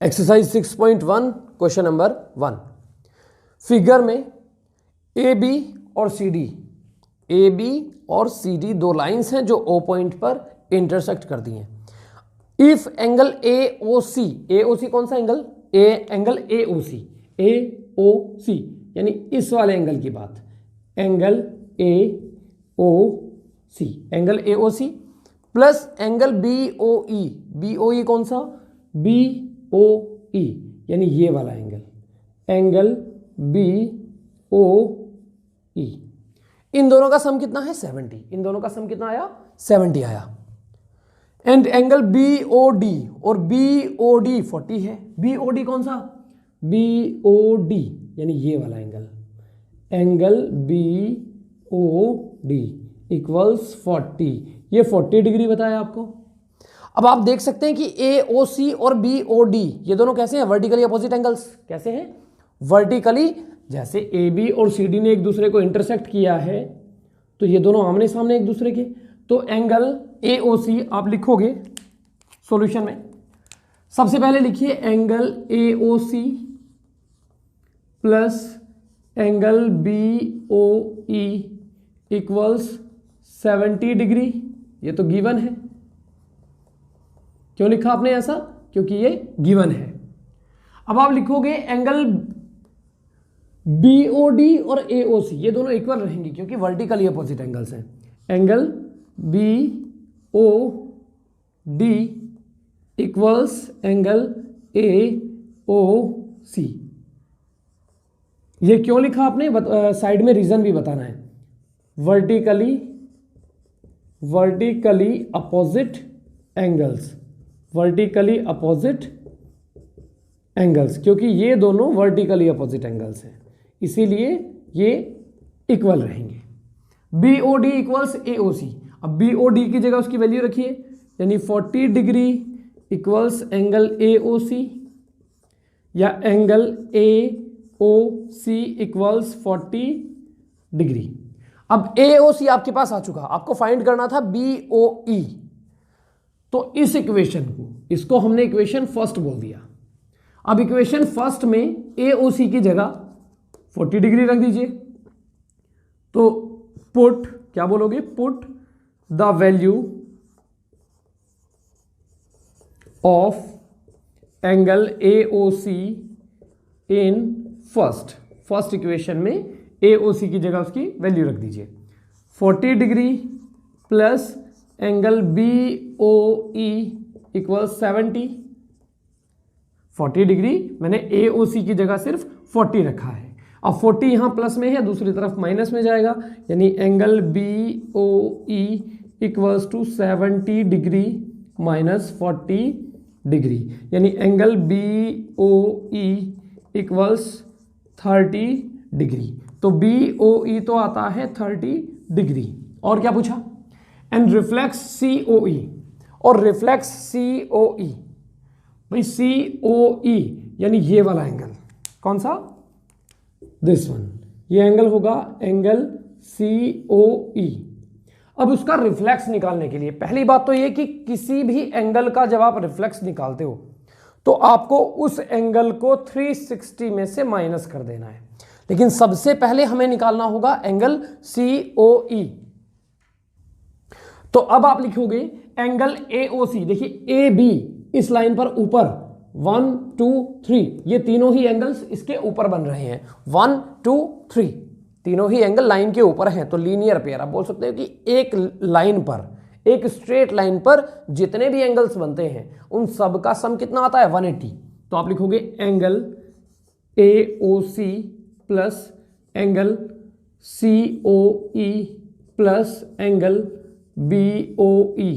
Exercise 6.1 question number 1। Figure में A B और C D दो लाइंस हैं जो ओ पॉइंट पर इंटरसेक्ट करती हैं। इफ एंगल ए ओ सी कौन सा एंगल? एंगल ए ओ सी यानी इस वाले एंगल की बात, angle A O C plus angle B O E कौन सा? बी ओ ई यानी ये वाला एंगल बी ओ ई, इन दोनों का सम कितना है? 70। इन दोनों का सम कितना आया? 70 आया। And angle B O D और बी ओ डी 40 है। बी ओ डी कौन सा? बी ओ डी यानी ये वाला angle B O D equals 40, ये 40 डिग्री बताया आपको। अब आप देख सकते हैं कि ए ओ सी और बी ओ डी ये दोनों कैसे हैं? Vertically opposite angles. कैसे हैं? वर्टिकली, जैसे ए बी और सी डी ने एक दूसरे को इंटरसेक्ट किया है तो ये दोनों आमने सामने एक दूसरे के, तो एंगल ए ओ सी आप लिखोगे सॉल्यूशन में। सबसे पहले लिखिए angle A O C plus angle B O E equals 70 degree. ये तो गिवन है। क्यों लिखा आपने ऐसा? क्योंकि ये गिवन है। अब आप लिखोगे एंगल बी ओ डी और ए ओ सी ये दोनों इक्वल रहेंगे क्योंकि वर्टिकली अपोजिट एंगल्स हैं। Angle B O D equals angle A O C. ये क्यों लिखा आपने? साइड में रीजन भी बताना है। वर्टिकली अपोजिट एंगल्स, क्योंकि ये दोनों वर्टिकली अपोजिट एंगल्स हैं इसीलिए ये इक्वल रहेंगे। B O D equals a O सी। अब बी ओ डी की जगह उसकी वैल्यू रखिए, यानी 40 degree equals angle A O C, या angle A O C equals 40 degree. अब ए ओ सी आपके पास आ चुका, आपको फाइंड करना था बी ओ ई। तो इस इक्वेशन को, इसको हमने इक्वेशन फर्स्ट बोल दिया। अब इक्वेशन फर्स्ट में ए ओ सी की जगह 40 डिग्री रख दीजिए। तो पुट, क्या बोलोगे? Put the value of angle A O C in first equation में ए ओ सी की जगह उसकी वैल्यू रख दीजिए। 40 degree plus angle B O E equal 70। 40 degree मैंने ए ओ सी की जगह सिर्फ 40 रखा है। अब 40 यहाँ प्लस में है, दूसरी तरफ माइनस में जाएगा, यानी angle B O E equals to 70 degree minus 40 degree, यानी angle B O E equals 30 degree. तो बी ओ ई तो आता है 30 डिग्री। और क्या पूछा? एंड रिफ्लेक्स सी ओ ई, और रिफ्लेक्स सी ओ ई, भाई सी ओ ई यानी ये वाला एंगल, कौन सा? This one. ये एंगल होगा एंगल सी ओ ई। अब उसका रिफ्लेक्स निकालने के लिए पहली बात तो ये कि किसी भी एंगल का जब आप रिफ्लेक्स निकालते हो तो आपको उस एंगल को 360 में से माइनस कर देना है। लेकिन सबसे पहले हमें निकालना होगा एंगल सी ओ ई। तो अब आप लिखोगे एंगल ए ओ सी। देखिए ए बी इस लाइन पर ऊपर 1 2 3 ये तीनों ही एंगल्स इसके ऊपर बन रहे हैं। 1 2 3 तीनों ही एंगल लाइन के ऊपर हैं, तो लीनियर पेयर। आप बोल सकते हो कि एक लाइन पर, एक स्ट्रेट लाइन पर जितने भी एंगल्स बनते हैं उन सब का सम कितना आता है? 180। तो आप लिखोगे angle A O C plus angle C O E plus angle B O E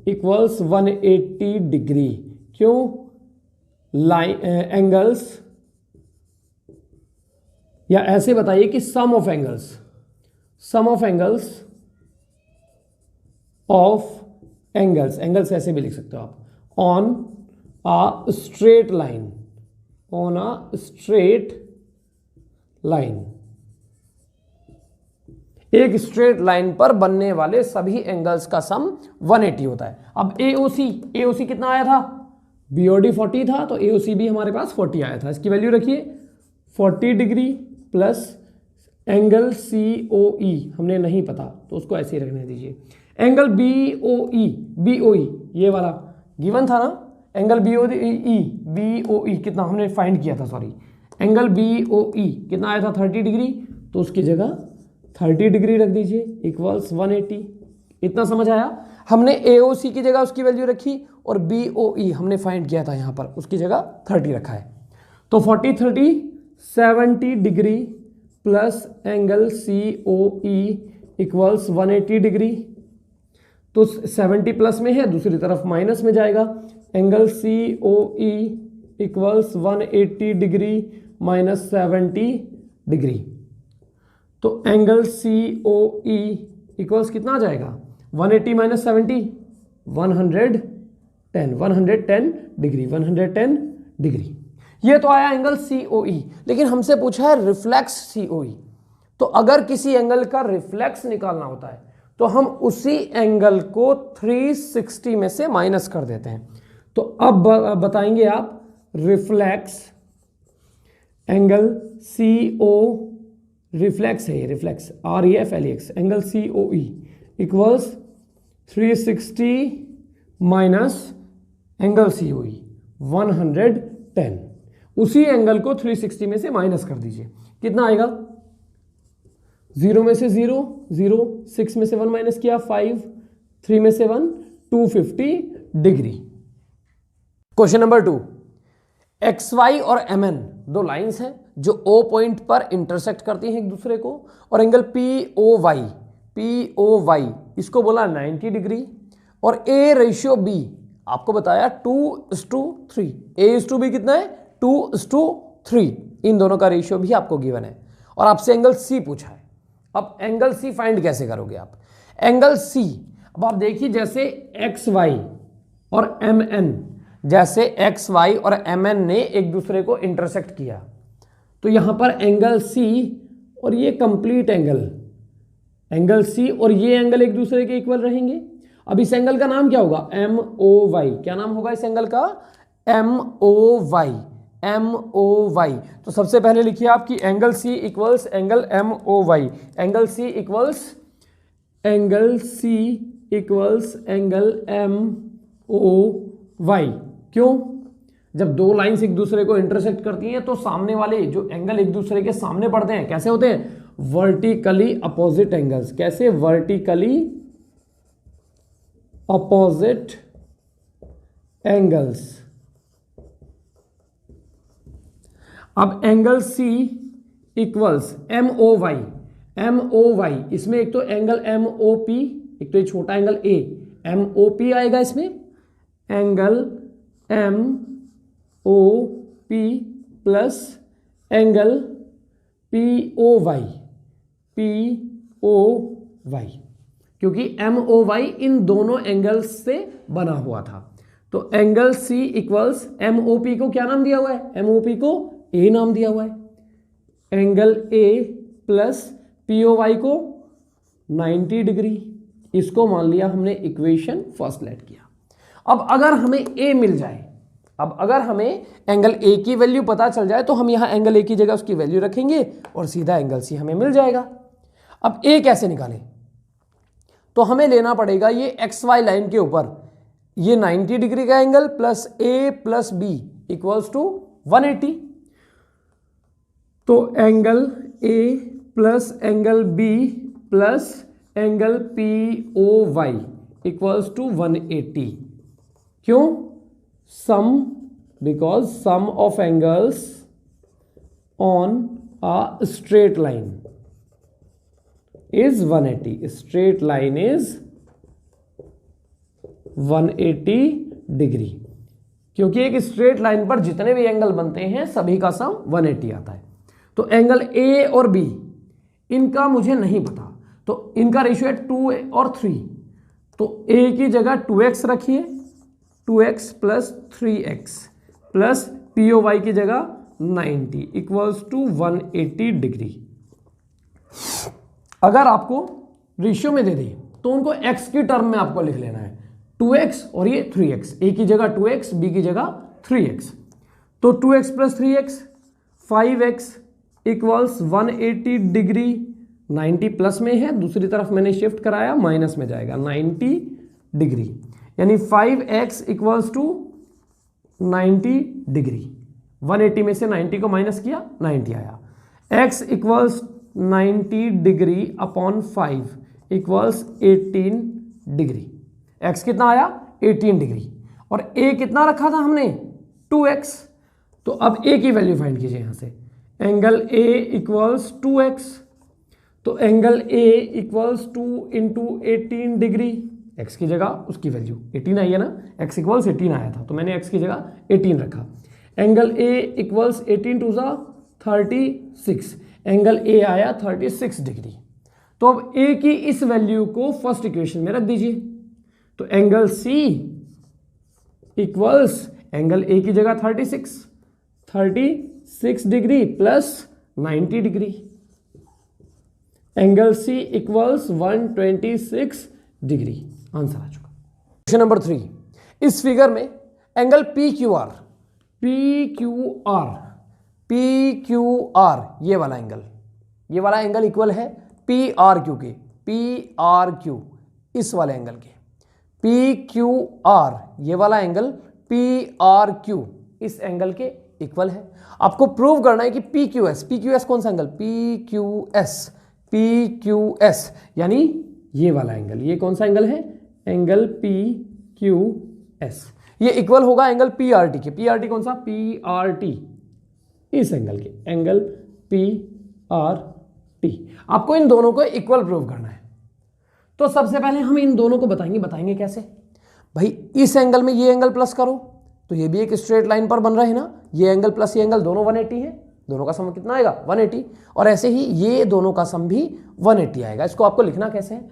equals 180 degree. क्यों? लाइन एंगल्स, या ऐसे बताइए कि सम ऑफ एंगल्स ऐसे भी लिख सकते हो आप, ऑन अ स्ट्रेट लाइन, एक स्ट्रेट लाइन पर बनने वाले सभी एंगल्स का सम 180 होता है। अब ए ओ सी कितना आया था? BOD 40 था तो AOC भी हमारे पास 40 आया था। इसकी वैल्यू रखिए 40 डिग्री प्लस एंगल COE हमने नहीं पता तो उसको ऐसे ही रखने दीजिए। एंगल BOE ये वाला गिवन था ना, एंगल BOE कितना हमने फाइंड किया था, सॉरी एंगल BOE कितना आया था 30 डिग्री, तो उसकी जगह 30 डिग्री रख दीजिए इक्वल्स 180। इतना समझ आया। हमने AOC की जगह उसकी वैल्यू रखी और BOE हमने फाइंड किया था यहाँ पर, उसकी जगह 30 रखा है। तो 40 30 70 degree plus angle COE equals 180 degree. तो 70 प्लस में है, दूसरी तरफ माइनस में जाएगा। Angle COE equals 180 degree minus 70 degree. तो एंगल COE इक्वल्स कितना आ जाएगा 180 माइनस 70 110 डिग्री 110 डिग्री। ये तो आया एंगल COE, लेकिन हमसे पूछा है रिफ्लेक्स COE। तो अगर किसी एंगल का रिफ्लेक्स निकालना होता है तो हम उसी एंगल को 360 में से माइनस कर देते हैं। तो अब बताएंगे आप रिफ्लेक्स एंगल CO रिफ्लेक्स है, ये reflex REFLEX angle COE equals 360 minus angle COE 110। उसी एंगल को 360 में से माइनस कर दीजिए, कितना आएगा 0 में से 0 0 6 में से 1 माइनस किया 5 3 में से 1 250 डिग्री। क्वेश्चन नंबर 2, XY और MN दो लाइंस हैं जो O पॉइंट पर इंटरसेक्ट करती हैं एक दूसरे को, और एंगल POY इसको बोला 90 डिग्री, और A/B आपको बताया 2:3, A/B कितना है 2:3, इन दोनों का रेशियो भी आपको गिवन है और आपसे एंगल C पूछा है। अब एंगल C फाइंड कैसे करोगे आप? एंगल C, अब आप देखिए जैसे XY और MN, जैसे XY और MN ने एक दूसरे को इंटरसेक्ट किया, तो यहां पर एंगल C और ये कंप्लीट एंगल C और ये एंगल एक दूसरे के इक्वल रहेंगे। अब इस एंगल का नाम क्या होगा MOY। क्या नाम होगा इस एंगल का MOY। तो सबसे पहले लिखिए आपकी angle C equals angle MOY, angle C equals angle MOY। क्यों? जब दो लाइंस एक दूसरे को इंटरसेक्ट करती हैं तो सामने वाले जो एंगल एक दूसरे के सामने पड़ते हैं कैसे होते हैं? Vertically opposite angles. कैसे? Vertically opposite angles. अब एंगल C इक्वल्स MOY, इसमें एक तो एंगल MOP, एक तो ये छोटा एंगल A, MOP आएगा इसमें, angle MOP plus angle POY, क्योंकि MOY इन दोनों एंगल्स से बना हुआ था। तो एंगल C इक्वल्स MOP को क्या नाम दिया हुआ है? MOP को A नाम दिया हुआ है। एंगल A प्लस POY को 90 डिग्री, इसको मान लिया हमने इक्वेशन फर्स्ट लेट किया। अब अगर हमें A मिल जाए, अब अगर हमें एंगल A की वैल्यू पता चल जाए तो हम यहां एंगल A की जगह उसकी वैल्यू रखेंगे और सीधा एंगल C हमें मिल जाएगा। अब A कैसे निकालें? तो हमें लेना पड़ेगा ये XY लाइन के ऊपर ये 90 डिग्री का angle plus A plus B equals to 180। तो angle A plus angle B plus angle POY equals to 180। क्यों? Sum, because sum of angles on a straight line is 180. Straight line is 180 degree, क्योंकि एक straight line पर जितने भी angle बनते हैं सभी का सम 180 आता है। तो एंगल A और B इनका मुझे नहीं पता, तो इनका रेशियो है 2 और 3। तो A की जगह 2x रखिए, 2x plus 3x plus POY की जगह 90 इक्वल्स टू 180 डिग्री। अगर आपको रेशियो में दे दे तो उनको x की टर्म में आपको लिख लेना है। 2x और ये 3x, a की जगह 2x, b की जगह 3x। तो 2x plus 3x 5x equals 180 degree, 90 plus में है, दूसरी तरफ मैंने शिफ्ट कराया, माइनस में जाएगा 90 डिग्री, यानी 5x इक्वल्स टू 90 डिग्री। 180 में से 90 को माइनस किया, 90 आया। x equals 90 degree upon 5 equals 18 degree. x कितना आया? 18 डिग्री। और a कितना रखा था हमने? 2x। तो अब a की वैल्यू फाइंड कीजिए यहां से। एंगल a इक्वल्स 2x, तो angle a equals 2 into 18 degree. x की जगह उसकी वैल्यू 18 आई है ना, x इक्वल्स 18 आया था, तो मैंने x की जगह 18 रखा। एंगल a इक्वल्स 18 टू ज़ा 36, एंगल a आया 36 डिग्री। तो अब a की इस वैल्यू को फर्स्ट इक्वेशन में रख दीजिए। तो angle c equals angle a की जगह 36 degree plus 90 degree. Angle c equals 126 degree. Answer आ चुका। क्वेश्चन नंबर 3, इस फिगर में एंगल PQR ये वाला एंगल इक्वल है PRQ के, PRQ इस वाले एंगल के। PQR ये वाला एंगल PRQ इस एंगल के इक्वल है। आपको प्रूव करना है कि PQS कौन सा एंगल? PQS यानी ये वाला एंगल, ये कौन सा एंगल है? एंगल PQS, ये इक्वल होगा एंगल PRT के। PRT कौन सा? PRT इस एंगल के, एंगल PRT। आपको इन दोनों को इक्वल प्रूव करना है। तो सबसे पहले हम इन दोनों को बताएंगे कैसे? भाई इस एंगल में ये एंगल प्लस करो तो ये भी एक स्ट्रेट लाइन पर बन रहा है ना, ये एंगल प्लस ये एंगल दोनों 180 है, दोनों का सम कितना आएगा? 180। और ऐसे ही ये दोनों का सम भी 180 आएगा। इसको आपको लिखना कैसे है?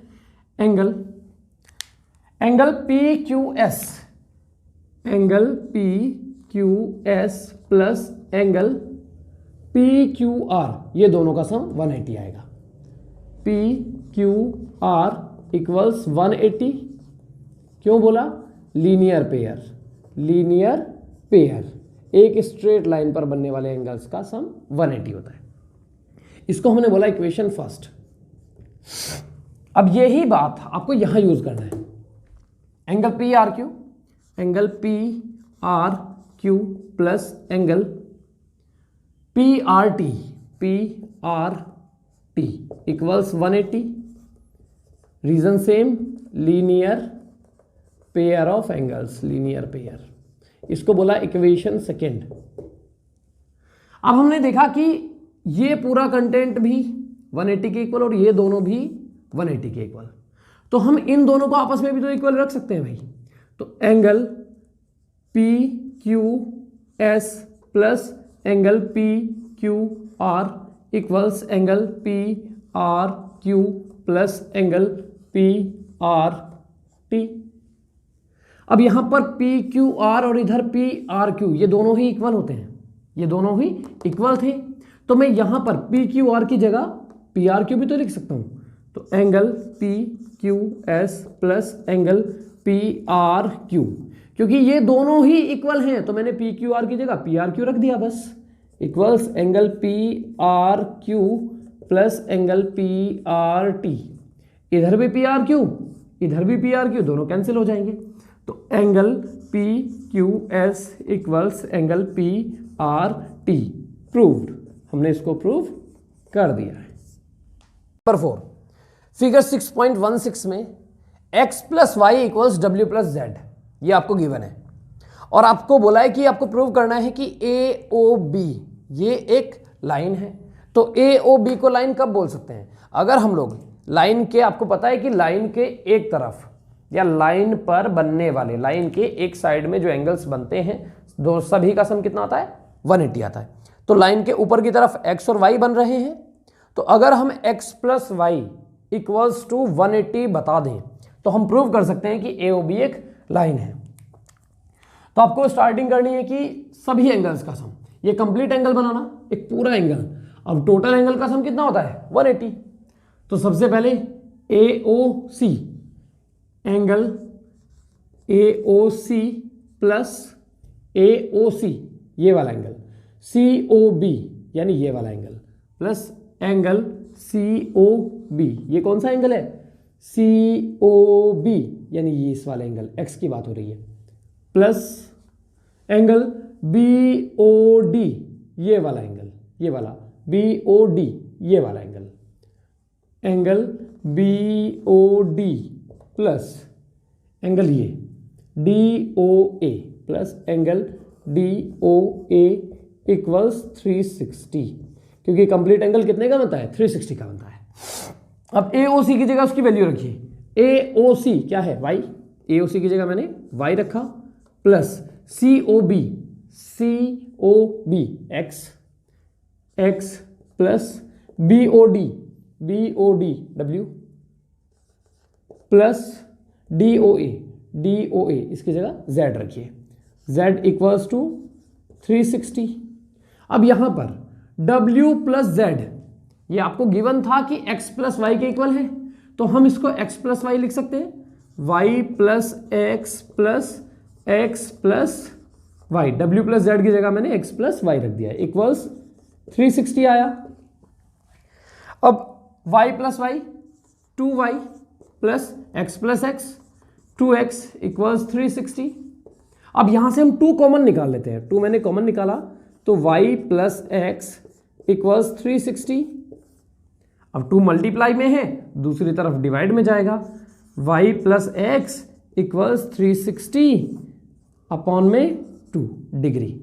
Angle PQS plus angle PQR, ये दोनों का सम 180 आएगा। PQR equals 180। क्यों बोला? लीनियर पेयर, एक स्ट्रेट लाइन पर बनने वाले एंगल्स का सम 180 होता है। इसको हमने बोला इक्वेशन फर्स्ट। अब यही बात आपको यहां यूज करना है। Angle PRQ plus angle PRT equals 180। Reason same, linear pair of angles, linear pair. इसको बोला इक्वेशन सेकेंड। अब हमने देखा कि ये पूरा कंटेंट भी 180 के इक्वल और ये दोनों भी 180 के इक्वल, तो हम इन दोनों को आपस में भी तो इक्वल रख सकते हैं भाई। तो angle PQS plus angle PQR equals angle PRQ plus angle PRT। अब यहां पर PQR और इधर PRQ ये दोनों ही इक्वल होते हैं, ये दोनों ही इक्वल थे, तो मैं यहां पर PQR की जगह PRQ भी तो लिख सकता हूं। तो angle PQS plus angle PRQ, क्योंकि ये दोनों ही इक्वल हैं तो मैंने PQR की जगह PRQ रख दिया बस। Equals angle PRQ plus angle PRT। इधर भी PRQ इधर भी PRQ, दोनों कैंसिल हो जाएंगे। तो angle PQS equals angle PRT। Proved, हमने इसको प्रूव कर दिया है। नंबर 4, फिगर 6.16 में x plus Y equals W plus Z, ये आपको गिवन है और आपको बोला है कि आपको प्रूव करना है कि AOB ये एक लाइन है। तो AOB को लाइन कब बोल सकते हैं? अगर हम लोग लाइन के, आपको पता है कि लाइन के एक तरफ या लाइन पर बनने वाले, लाइन के एक साइड में जो एंगल्स बनते हैं दो सभी का सम कितना आता है? 180 आता है। तो लाइन के ऊपर की तरफ x और y बन रहे हैं, तो अगर हम x plus Y equals to 180 बता दें तो हम प्रूव कर सकते हैं कि AOB एक लाइन है। तो आपको स्टार्टिंग करनी है कि सभी एंगल्स का सम, ये कंप्लीट एंगल बनाना, एक पूरा एंगल। अब टोटल एंगल का सम कितना होता है? 180। तो सबसे पहले AOC angle AOC plus AOC ये वाला एंगल, COB यानी ये वाला एंगल प्लस एंगल COB, ये कौन सा एंगल है? COB यानी ये इस वाला एंगल, x की बात हो रही है, प्लस एंगल BOD ये वाला एंगल, ये वाला BOD ये वाला angle, angle BOD plus angle ये DOA plus angle DOA equals 360, क्योंकि कंप्लीट एंगल कितने का बनता है? 360 का बनता है। अब AOC की जगह उसकी वैल्यू रखिए। AOC क्या है? y, AOC की जगह मैंने y रखा, plus COB x plus BOD W plus DOA इसकी जगह z रखिए, z इक्वल्स टू 360। अब यहां पर W प्लस z ये आपको गिवन था कि x प्लस वाई के इक्वल है, तो हम इसको x प्लस वाई लिख सकते हैं, y plus x plus Y, W plus z की जगह मैंने x प्लस वाई रख दिया, इक्वल्स 360 आया। अब y plus Y 2y plus x प्लस x 2x इक्वल्स 360। अब यहां से हम 2 कॉमन निकाल लेते हैं, 2 मैंने कॉमन निकाला तो y प्लस x इक्वल्स 360। अब 2 मल्टीप्लाई में है, दूसरी तरफ डिवाइड में जाएगा, y plus X equals 360 upon में 2 डिग्री,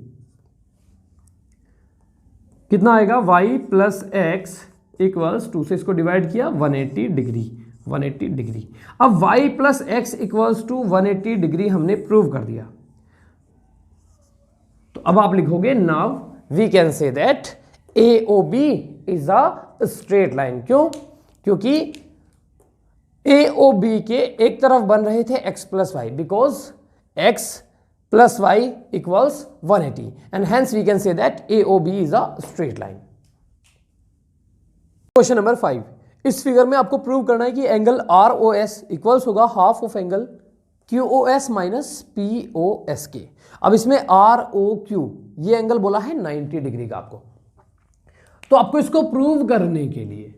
कितना आएगा? y प्लस एक्स इक्वल्स 2 से इसको डिवाइड किया 180 डिग्री, 180 डिग्री। अब y plus X equals to 180 degree हमने प्रूव कर दिया, तो अब आप लिखोगे now we can say that AOB is a straight line. क्यों? क्योंकि AOB के एक तरफ बन रहे थे x plus Y, because x plus Y equals 180 and hence we can say that AOB is a straight line. Question number 5, इस figure में आपको प्रूव करना है कि एंगल ROS इक्वल्स होगा half of angle QOS minus POS के। अब इसमें ROQ ये एंगल बोला है 90 डिग्री का आपको, तो आपको इसको प्रूव करने के लिए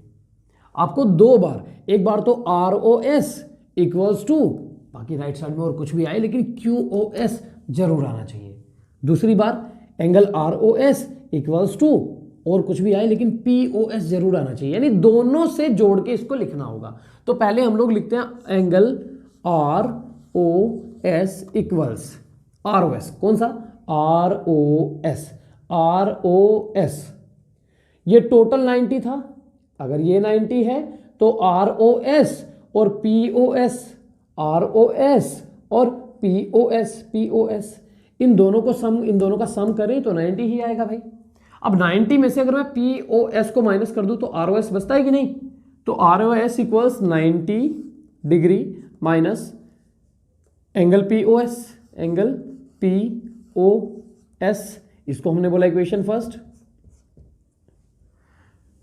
आपको 2 बार, एक बार तो ROS इक्वल्स टू, बाकी राइट साइड में और कुछ भी आए लेकिन QOS जरूर आना चाहिए, दूसरी बार एंगल ROS इक्वल्स टू और कुछ भी आए लेकिन POS जरूर आना चाहिए, यानी दोनों से जोड़ के इसको लिखना होगा। तो पहले हम लोग लिखते हैं एंगल ROS इक्वल्स ROS, कौन सा? ROS ये टोटल 90 था, अगर ये 90 है तो ROS और POS, ROS और POS इन दोनों का सम करें तो 90 ही आएगा भाई। अब 90 में से अगर मैं POS को माइनस कर दूं तो ROS बचता है कि नहीं? तो ROS equals 90 degree minus angle POS, इसको हमने बोला इक्वेशन फर्स्ट,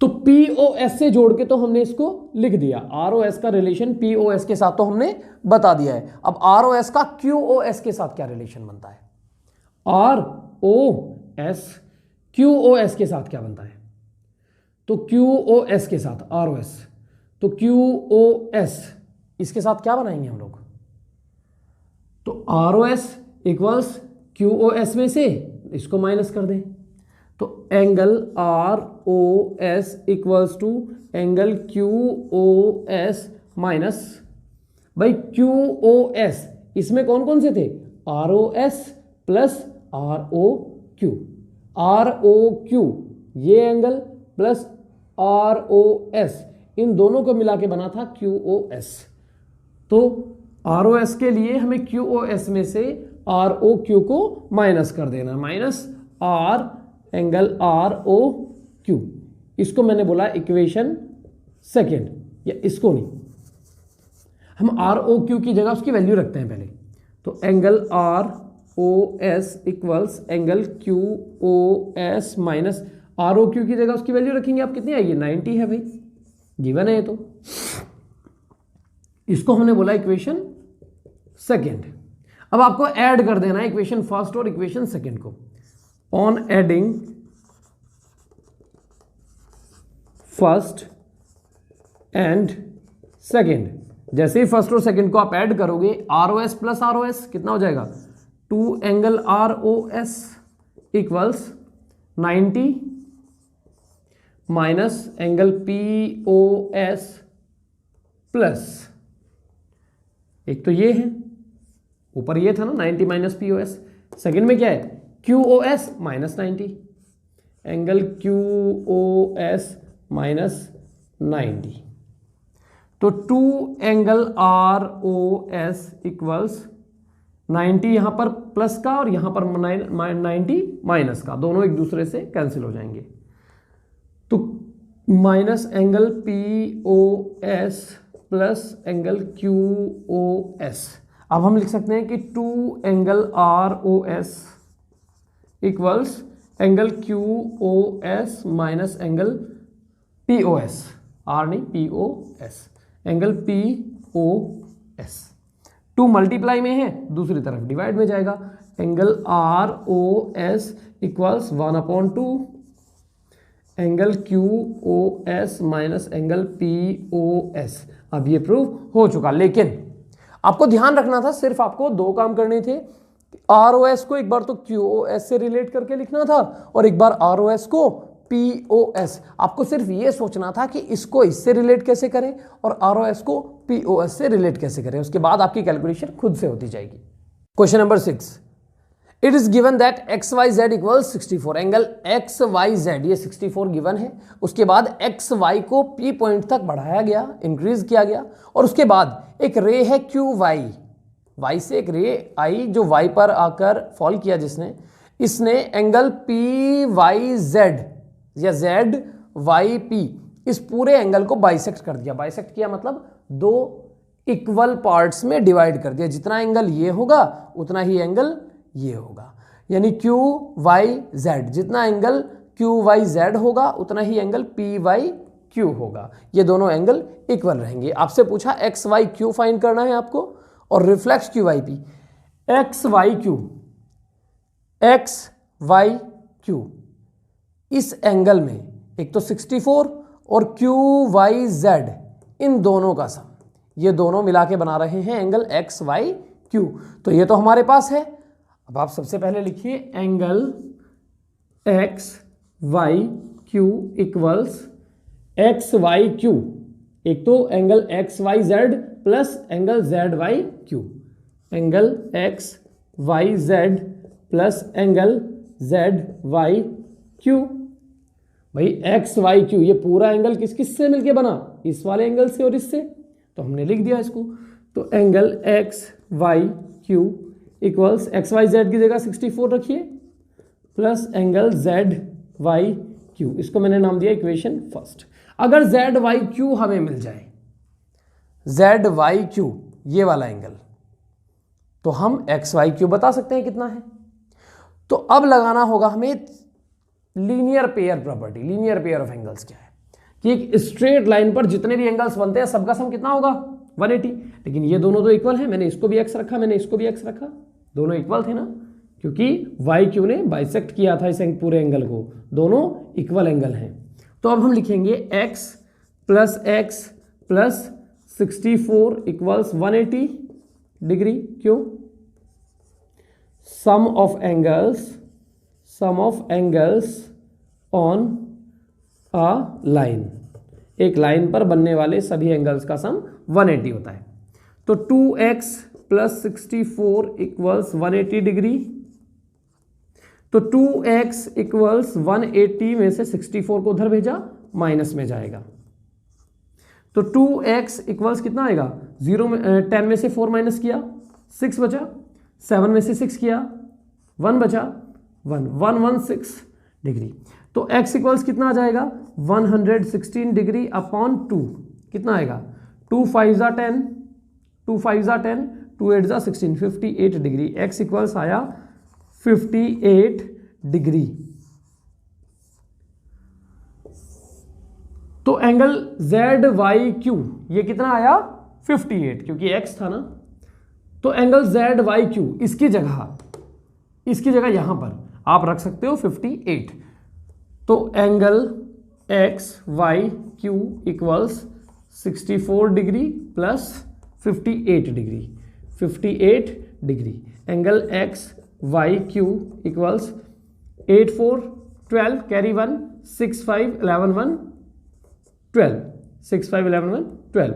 तो POS से जोड़ के तो हमने इसको लिख दिया, ROS का रिलेशन POS के साथ तो हमने बता दिया है। अब ROS का QOS के साथ क्या रिलेशन बनता है? ROS QOS के साथ क्या बनता है? तो QOS के साथ ROS, तो QOS इसके साथ क्या बनाएंगे हम लोग? तो ROS इक्वल्स QOS में से इसको माइनस कर दें, तो angle ROS equals to angle QOS minus, भाई QOS इसमें कौन कौन से थे? ROS प्लस ROQ ये एंगल प्लस ROS इन दोनों को मिला के बना था QOS। तो ROS के लिए हमें QOS में से ROQ को माइनस कर देना, माइनस R एंगल ROQ, इसको मैंने बोला इक्वेशन सेकेंड, या इसको नहीं, हम ROQ की जगह उसकी वैल्यू रखते हैं पहले, तो angle ROS equals angle QOS minus ROQ की जगह उसकी वैल्यू रखेंगे, आप कितनी आएगी? 90 है भाई, गिवन है ये तो, इसको हमने बोला इक्वेशन सेकेंड। अब आपको ऐड कर देना है इक्वेशन फर्स्ट और इक्वेशन सेकंड को। On adding first and second, जैसे ही फर्स्ट और सेकंड को आप ऐड करोगे, ROS प्लस ROS कितना हो जाएगा, 2 angle ROS equals 90 minus angle POS plus, एक तो ये है, ऊपर ये था ना 90 माइनस POS, सेकंड में क्या है QOS minus 90, angle QOS minus 90, तो 2 एंगल ROS इक्वल्स 90 यहां पर प्लस का और यहां पर 90 माइनस का, दोनों एक दूसरे से कैंसिल हो जाएंगे, तो minus angle POS plus angle QOS। अब हम लिख सकते हैं कि 2 angle ROS equals angle QOS minus angle POS, R नहीं POS, एंगल POS। 2 मल्टीप्लाई में है, दूसरी तरफ डिवाइड में जाएगा, angle ROS equals 1/2 angle QOS minus angle POS। अब ये प्रूव हो चुका, लेकिन आपको ध्यान रखना था, सिर्फ आपको 2 काम करने थे। ROS को एक बार तो QOS से रिलेट करके लिखना था और एक बार ROS को POS। आपको सिर्फ ये सोचना था कि इसको इससे रिलेट कैसे करें और ROS को POS से रिलेट कैसे करें, उसके बाद आपकी कैलकुलेशन खुद से होती जाएगी। Question number 6, it is given that XYZ equal 64, angle XYZ ये 64 गिवन है, उसके बाद XY को P पॉइंट तक बढ़ाया गया, इंक्रीज किया गया, और उसके बाद एक रे है QY, Y से एक रे आई जो Y पर आकर फॉल किया जिसने, इसने एंगल PYZ या ZYP इस पूरे एंगल को बाइसेक्ट कर दिया। बाइसेक्ट किया मतलब 2 इक्वल पार्ट्स में डिवाइड कर दिया, जितना एंगल ये होगा उतना ही एंगल ये होगा, यानी QYZ, जितना एंगल QYZ होगा उतना ही एंगल PYQ होगा, ये दोनों एंगल इक्वल रहेंगे। आपसे पूछा XYQ फाइंड करना है आपको और रिफ्लेक्स QYP। XYQ इस एंगल में एक तो 64 और QYZ इन दोनों का सम, ये दोनों मिला के बना रहे हैं एंगल XYQ। तो ये तो हमारे पास है। अब आप सबसे पहले लिखिए एंगल XYQ इक्वल्स XYQ, एक तो angle XYZ plus angle ZYQ, angle XYZ plus angle ZYQ। भाई XYQ ये पूरा एंगल किस किस से मिलके बना, इस वाले एंगल से और इससे, तो हमने लिख दिया इसको। तो एंगल XYQ इक्वल्स XYZ की जगह 64 रखिए प्लस एंगल ZYQ, इसको मैंने नाम दिया इक्वेशन फर्स्ट। अगर ZYQ हमें मिल जाए, ZYQ ये वाला एंगल, तो हम XYQ बता सकते हैं कितना है। तो अब लगाना होगा हमें linear pair property. Linear pair of angles क्या है कि एक स्ट्रेट लाइन पर जितने भी एंगल्स बनते हैं सबका सम कितना होगा 180, लेकिन ये दोनों तो इक्वल है, मैंने इसको भी x रखा, मैंने इसको भी x रखा, दोनों इक्वल थे ना, क्योंकि YQ ने बाइसेक्ट किया था इस पूरे एंगल को, दोनों इक्वल एंगल हैं। तो अब हम लिखेंगे x प्लस 64 इक्वल्स 180 डिग्री, क्यों, sum of angles on a line, एक लाइन पर बनने वाले सभी एंगल्स का सम 180 होता है। तो 2x प्लस 64 इक्वल्स 180 डिग्री, तो 2x इक्वल्स 180 में से 64 को उधर भेजा, माइनस में जाएगा, तो 2x इक्वल्स कितना आएगा 0 में 10 में से 4 माइनस किया 6 बचा, 7 में से 6 किया 1 बचा, 116 डिग्री। तो x इक्वल्स कितना आ जाएगा 116 डिग्री अपॉन 2, कितना आएगा 2 5 ज़ा 10, 2 5 ज़ा 10, 2 8 ज़ा 16, 58 डिग्री। x इक्वल्स आया 58 डिग्री। तो एंगल ZYQ ये कितना आया 58, क्योंकि x था ना, तो एंगल जेड वाई क्यू इसकी जगह यहां पर आप रख सकते हो 58। तो angle X Y Q equals 64 degree plus 58 degree, 58 degree. Angle X Y Q equals 8 4 12 carry 1 6 5 11 1 12 6 5 11 1 12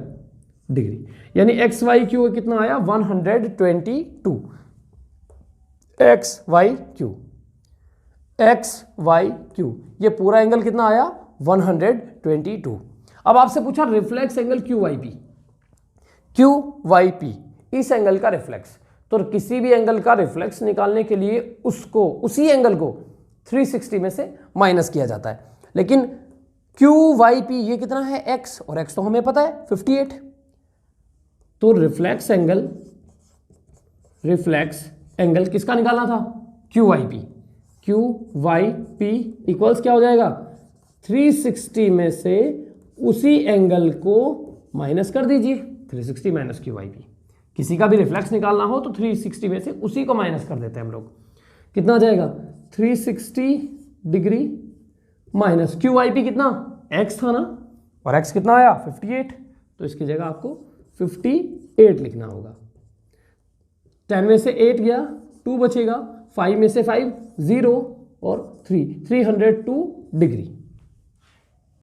degree. यानी एक्स वाई क्यू कितना आया 122। एक्स वाई क्यू ये पूरा एंगल कितना आया 122। अब आपसे पूछा reflex angle Q Y P, इस एंगल का रिफ्लेक्स। तो किसी भी एंगल का रिफ्लेक्स निकालने के लिए उसी एंगल को 360 में से माइनस किया जाता है। लेकिन क्यू वाई पी ये कितना है एक्स, और एक्स तो हमें पता है 58। तो रिफ्लेक्स एंगल किसका निकालना था क्यू वाई पी इक्वल्स क्या हो जाएगा 360 में से उसी एंगल को माइनस कर दीजिए, 360 माइनस क्यू वाई पी। किसी का भी रिफ्लेक्स निकालना हो तो 360 में से उसी को माइनस कर देते हैं हम लोग। कितना आ जाएगा 360 degree minus Q Y P कितना एक्स था ना, और एक्स कितना आया 58। तो इसकी जगह आपको 58 लिखना होगा। 10 में से 8 गया 2 बचेगा, 5 में से 5 0 और 3 302 डिग्री।